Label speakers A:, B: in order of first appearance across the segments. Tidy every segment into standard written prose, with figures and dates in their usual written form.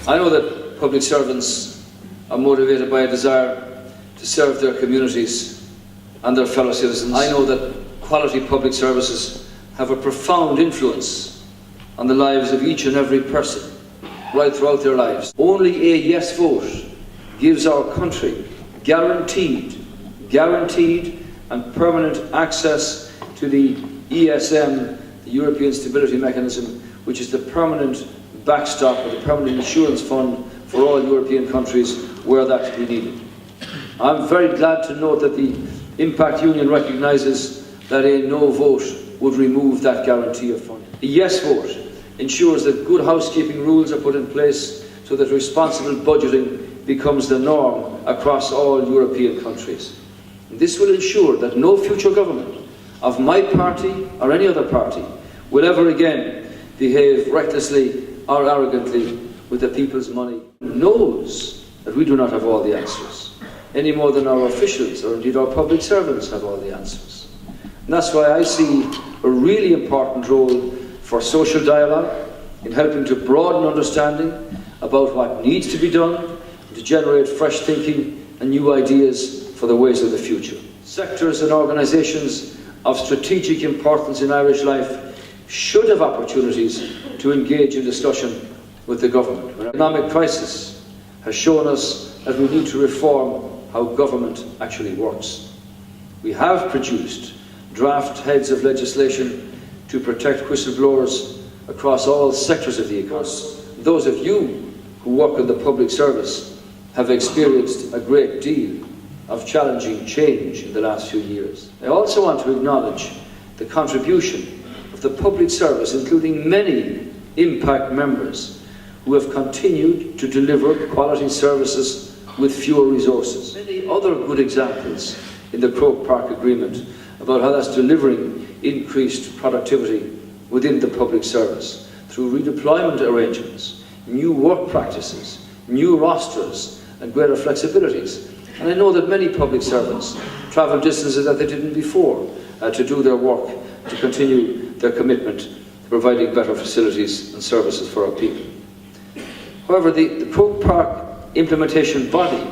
A: I know that public servants are motivated by a desire to serve their communities and their fellow citizens. I know that quality public services have a profound influence on the lives of each and every person right throughout their lives. Only a yes vote gives our country guaranteed and permanent access to the ESM, the European Stability Mechanism, which is the permanent backstop or the permanent insurance fund for all European countries where that be needed. I'm very glad to note that the Impact Union recognises that a no vote would remove that guarantee of funding. A yes vote ensures that good housekeeping rules are put in place so that responsible budgeting becomes the norm across all European countries. And this will ensure that no future government of my party or any other party will ever again behave recklessly or arrogantly with the people's money. Knows that we do not have all the answers, any more than our officials or indeed our public servants have all the answers. And that's why I see a really important role for social dialogue in helping to broaden understanding about what needs to be done, to generate fresh thinking and new ideas for the ways of the future. Sectors and organisations of strategic importance in Irish life should have opportunities to engage in discussion with the government. The economic crisis has shown us that we need to reform how government actually works. We have produced draft heads of legislation to protect whistleblowers across all sectors of the economy. Those of you who work in the public service have experienced a great deal of challenging change in the last few years. I also want to acknowledge the contribution of the public service, including many Impact members who have continued to deliver quality services with fewer resources. Many other good examples in the Croke Park Agreement about how that's delivering increased productivity within the public service through redeployment arrangements, new work practices, new rosters and greater flexibilities. And I know that many public servants travel distances that they didn't before to do their work, to continue their commitment to providing better facilities and services for our people. However, the Croke Park implementation body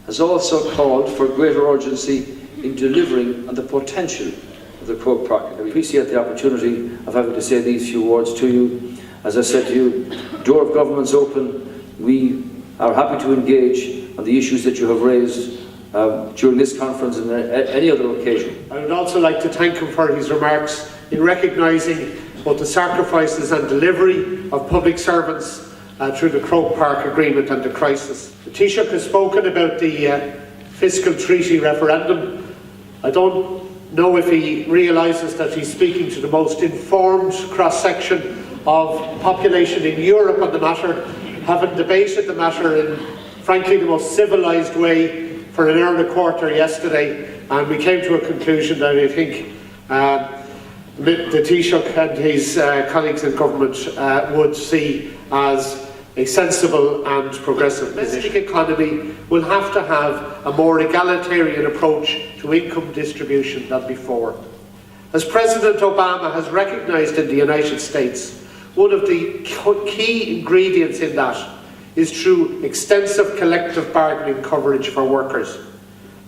A: has also called for greater urgency in delivering on the potential of the Croke Park. I appreciate the opportunity of having to say these few words to you. As I said to you, door of government's open. We are happy to engage on the issues that you have raised during this conference and any other occasion.
B: I would also like to thank him for his remarks in recognising both the sacrifices and delivery of public servants through the Croke Park Agreement and the crisis. The Taoiseach has spoken about the fiscal treaty referendum. I don't know if he realises that he's speaking to the most informed cross-section of population in Europe on the matter, having debated the matter in, frankly, the most civilised way for an hour and a quarter yesterday, and we came to a conclusion that I think the Taoiseach and his colleagues in government would see as a sensible and progressive position. The domestic economy will have to have a more egalitarian approach to income distribution than before. As President Obama has recognised in the United States, one of the key ingredients in that is through extensive collective bargaining coverage for workers.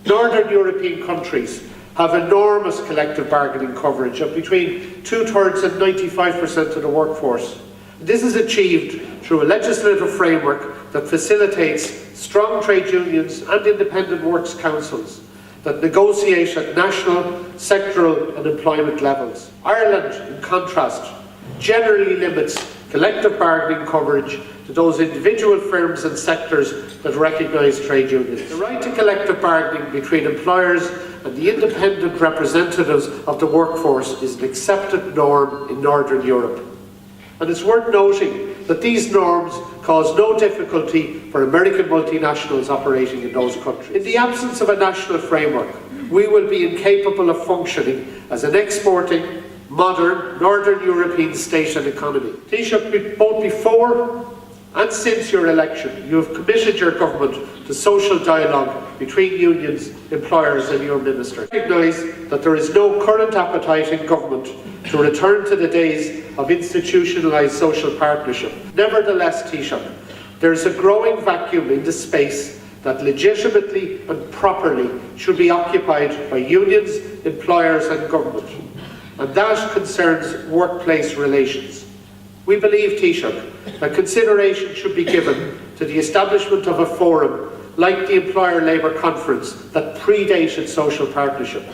B: Northern European countries have enormous collective bargaining coverage of between 2/3 and 95% of the workforce. This is achieved through a legislative framework that facilitates strong trade unions and independent works councils that negotiate at national, sectoral and employment levels. Ireland, in contrast, generally limits collective bargaining coverage to those individual firms and sectors that recognise trade unions. The right to collective bargaining between employers and the independent representatives of the workforce is an accepted norm in Northern Europe. And it's worth noting that these norms cause no difficulty for American multinationals operating in those countries. In the absence of a national framework, we will be incapable of functioning as an exporting, modern, Northern European state and economy. Taoiseach, both before and since your election, you have committed your government to social dialogue between unions, employers and your minister. I recognise that there is no current appetite in government to return to the days of institutionalised social partnership. Nevertheless, Taoiseach, there is a growing vacuum in the space that legitimately and properly should be occupied by unions, employers and government, and that concerns workplace relations. We believe, Taoiseach, that consideration should be given to the establishment of a forum like the Employer Labour Conference that predated social partnership.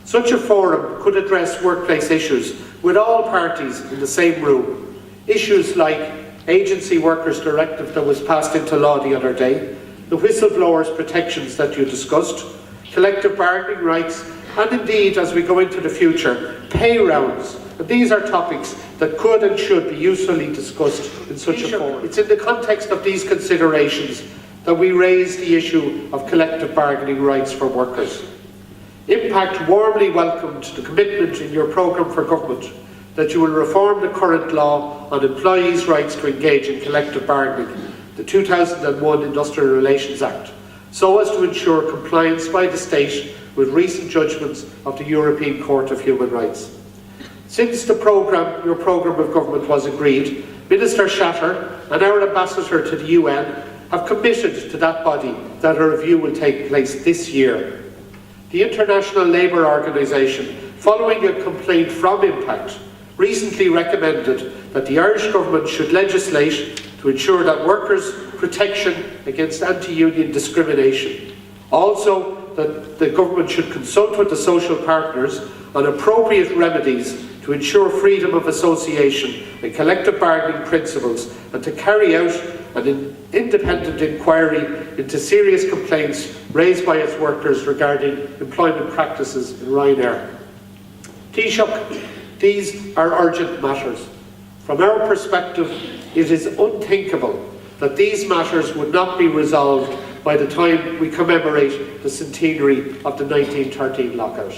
B: Such a forum could address workplace issues with all parties in the same room. Issues like Agency Workers Directive that was passed into law the other day, the whistleblowers protections that you discussed, collective bargaining rights, and indeed, as we go into the future, pay rounds. And these are topics that could and should be usefully discussed in such a forum. It's in the context of these considerations that we raise the issue of collective bargaining rights for workers. Impact warmly welcomed the commitment in your programme for government that you will reform the current law on employees' rights to engage in collective bargaining, the 2001 Industrial Relations Act, so as to ensure compliance by the state with recent judgments of the European Court of Human Rights. Since your programme of government was agreed, Minister Shatter and our ambassador to the UN have committed to that body that a review will take place this year. The International Labour Organization, following a complaint from Impact, recently recommended that the Irish government should legislate to ensure that workers' protection against anti-union discrimination. Also, that the government should consult with the social partners on appropriate remedies to ensure freedom of association and collective bargaining principles, and to carry out an independent inquiry into serious complaints raised by its workers regarding employment practices in Ryanair. Taoiseach, these are urgent matters. From our perspective, it is unthinkable that these matters would not be resolved by the time we commemorate the centenary of the 1913 lockout.